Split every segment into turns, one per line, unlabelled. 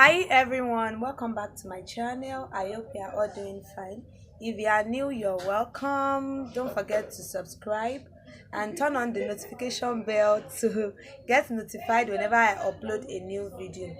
Hi everyone, welcome back to my channel. I hope you are all doing fine. If you are new, you're welcome. Don't forget to subscribe and turn on the notification bell to get notified whenever I upload a new video.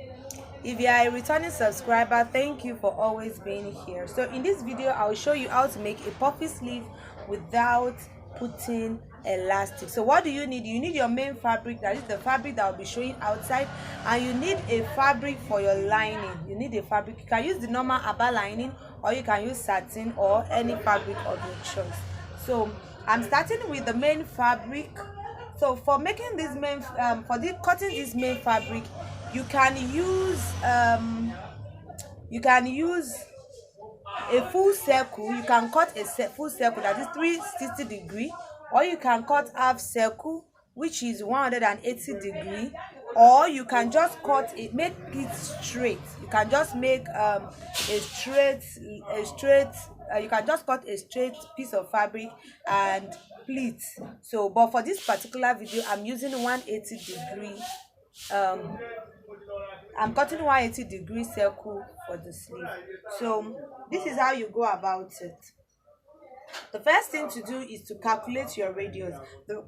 If you are a returning subscriber, thank you for always being here. So in this video, I'll show you how to make a puffy sleeve without putting elastic. So what do you need? You need your main fabric, that is the fabric that will be showing outside, and you need a fabric for your lining. You need a fabric. You can use the normal Aba lining, or you can use satin or any fabric of your choice. So I'm starting with the main fabric. So for making this main cutting this main fabric, you can use a full circle. You can cut a full circle, that is 360 degree, or you can cut half circle, which is 180 degree, or you can just cut it, make it straight. You can just make you can just cut a straight piece of fabric and pleat. So but for this particular video, I'm using 180 degree. I'm cutting 180 degree circle for the sleeve. So this is how you go about it. The first thing to do is to calculate your radius.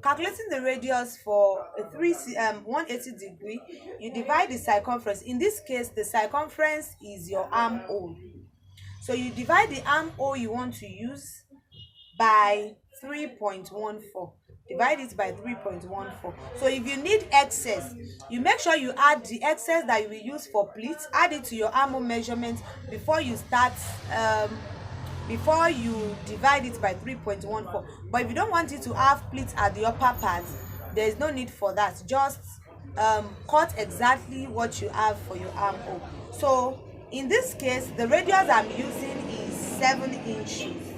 Calculating the radius for a 180 degree, you divide the circumference. In this case, the circumference is your armhole. So you divide the armhole you want to use by 3.14. Divide it by 3.14. So if you need excess, you make sure you add the excess that you will use for pleats, add it to your armhole measurement before you start before you divide it by 3.14. But if you don't want it to have pleats at the upper part, there is no need for that. Just cut exactly what you have for your armhole. So in this case, the radius I'm using is 7 inches.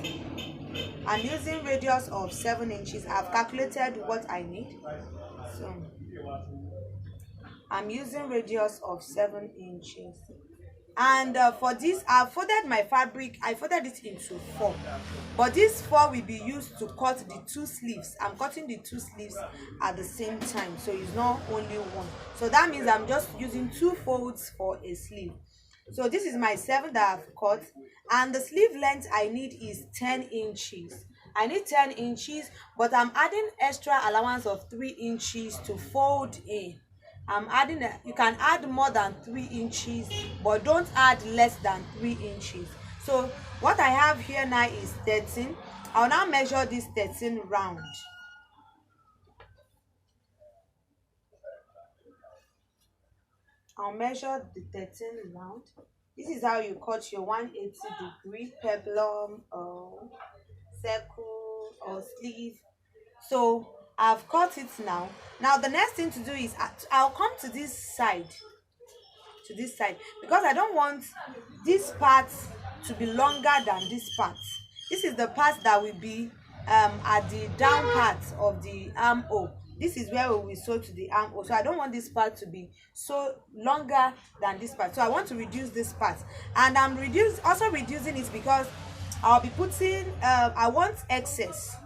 I'm using radius of 7 inches. I've calculated what I need. So I'm using radius of 7 inches. And for this, I've folded my fabric. I folded it into 4. But this 4 will be used to cut the 2 sleeves. I'm cutting the 2 sleeves at the same time. So it's not only one. So that means I'm just using 2 folds for a sleeve. So this is my 7 that I've cut, and the sleeve length I need is 10 inches. I need 10 inches, but I'm adding extra allowance of 3 inches to fold in. I'm adding you can add more than 3 inches, but don't add less than 3 inches. So what I have here now is 13. I'll now measure this 13 round. I'll measure the 13 round. This is how you cut your 180 degree peplum or circle or sleeve. So I've cut it now. Now the next thing to do is I'll come to this side, because I don't want this part to be longer than this part. This is the part that will be at the down part of the armhole. This is where we will sew to the armhole. So I don't want this part to be so longer than this part. So I want to reduce this part, and I'm also reducing it because I'll be putting I want excess.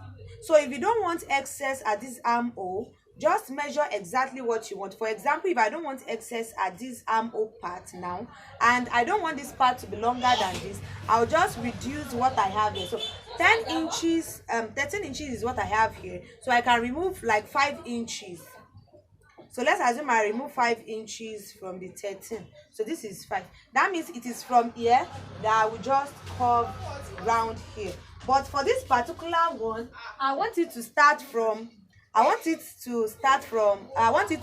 So if you don't want excess at this armhole, just measure exactly what you want. For example, if I don't want excess at this armhole part now, and I don't want this part to be longer than this, I'll just reduce what I have here. So 10 inches, 13 inches is what I have here. So I can remove like 5 inches. So let's assume I remove 5 inches from the 13. So this is 5. That means it is from here that I will just curve round here. But for this particular one, I want it to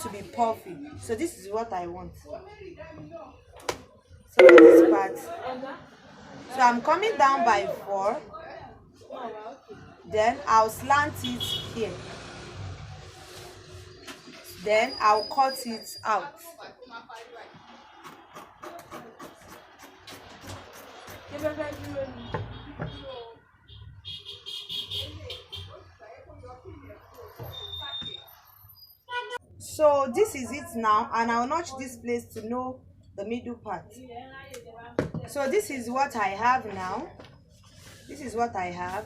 be puffy. So this is what I want. So for this part, so I'm coming down by 4. Then I'll slant it here. Then I'll cut it out. So this is it now, and I'll notch this place to know the middle part. So this is what I have now. This is what I have.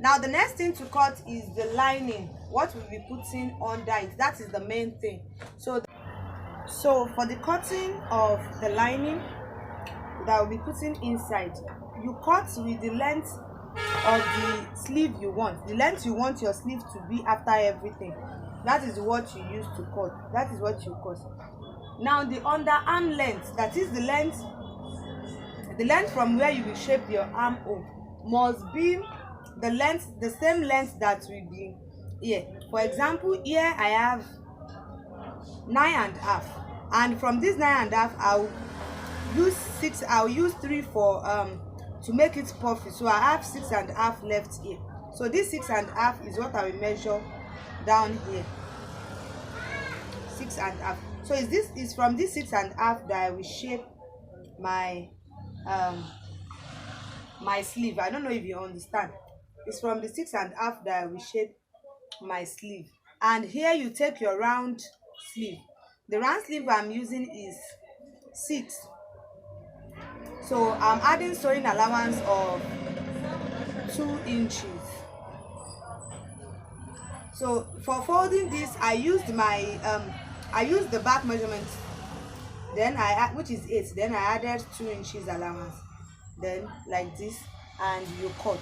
Now the next thing to cut is the lining. What we'll be putting under it. That is the main thing. So So for the cutting of the lining that will be putting inside, you cut with the length of the sleeve you want, the length you want your sleeve to be after everything. That is what you use to cut. That is what you cut. Now the underarm length, that is the length from where you will shape your armhole, must be the same length that will be here. For example, here I have 9.5, and from this 9.5 I'll use 3 for to make it puffy. So I have 6.5 left here. So this 6.5 is what I will measure down here. 6.5. So is from this 6.5 that I will shape my my sleeve. I don't know if you understand. It's from the 6.5 that I will shape my sleeve. And here you take your round sleeve. The round sleeve I'm using is 6. So I'm adding sewing allowance of 2 inches. So for folding this, I used the back measurement, then which is 8, then I added 2 inches allowance, then like this, and you cut.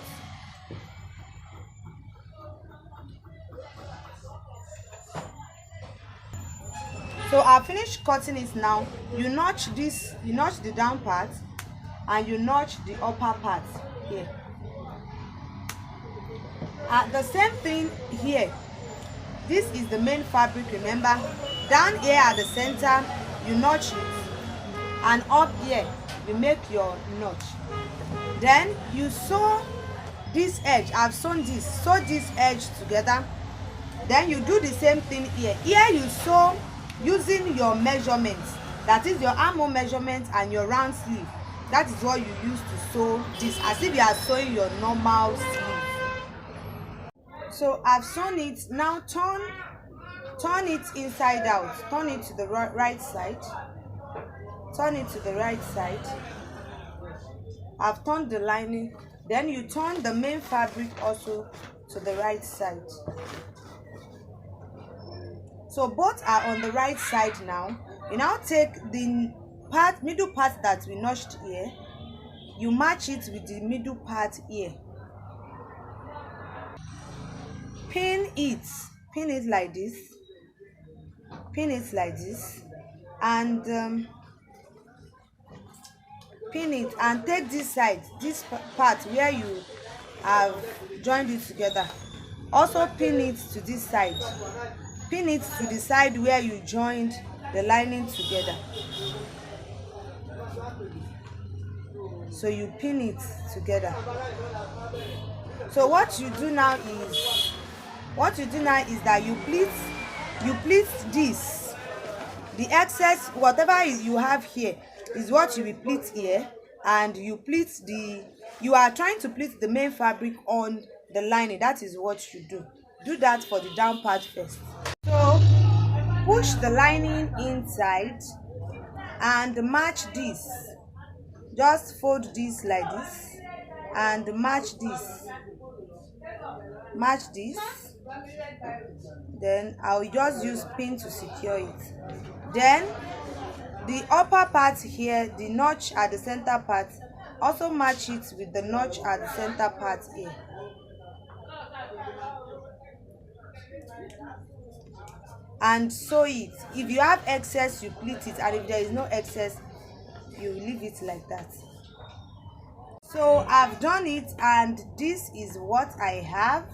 So I finished cutting it now. You notch the down part, and you notch the upper part here. The same thing here. This is the main fabric, remember. Down here at the center, you notch it, and up here you make your notch. Then you sew this edge. I've sewn this. Sew this edge together. Then you do the same thing here. Here you sew using your measurements, that is your armhole measurement and your round sleeve. That is what you use to sew this, as if you are sewing your normal sleeve. So I've sewn it. Now turn it inside out. Turn it to the right side. Turn it to the right side. I've turned the lining. Then you turn the main fabric also to the right side. So both are on the right side now. You now take the middle part that we notched here. You match it with the middle part here. Pin it like this. Pin it like this, and pin it, and take this side, this part where you have joined it together. Also pin it to this side. Pin it to the side where you joined the lining together. So you pin it together. So what you do now is that you pleat this. The excess, whatever you have here, is what you will pleat here, and you are trying to pleat the main fabric on the lining. That is what you do. Do that for the down part first. So push the lining inside and match this. Just fold this like this and match this. Then I'll just use pin to secure it. Then the upper part here, the notch at the center part, also match it with the notch at the center part here. And sew it. If you have excess, you pleat it, and if there is no excess, you leave it like that. So I've done it, and this is what I have.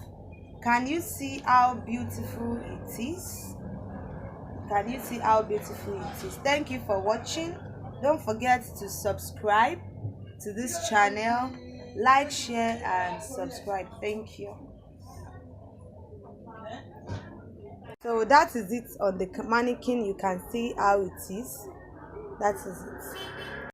Can you see how beautiful it is? Can you see how beautiful it is? Thank you for watching. Don't forget to subscribe to this channel. Like, share, and subscribe. Thank you. So that is it on the mannequin. You can see how it is. That is it.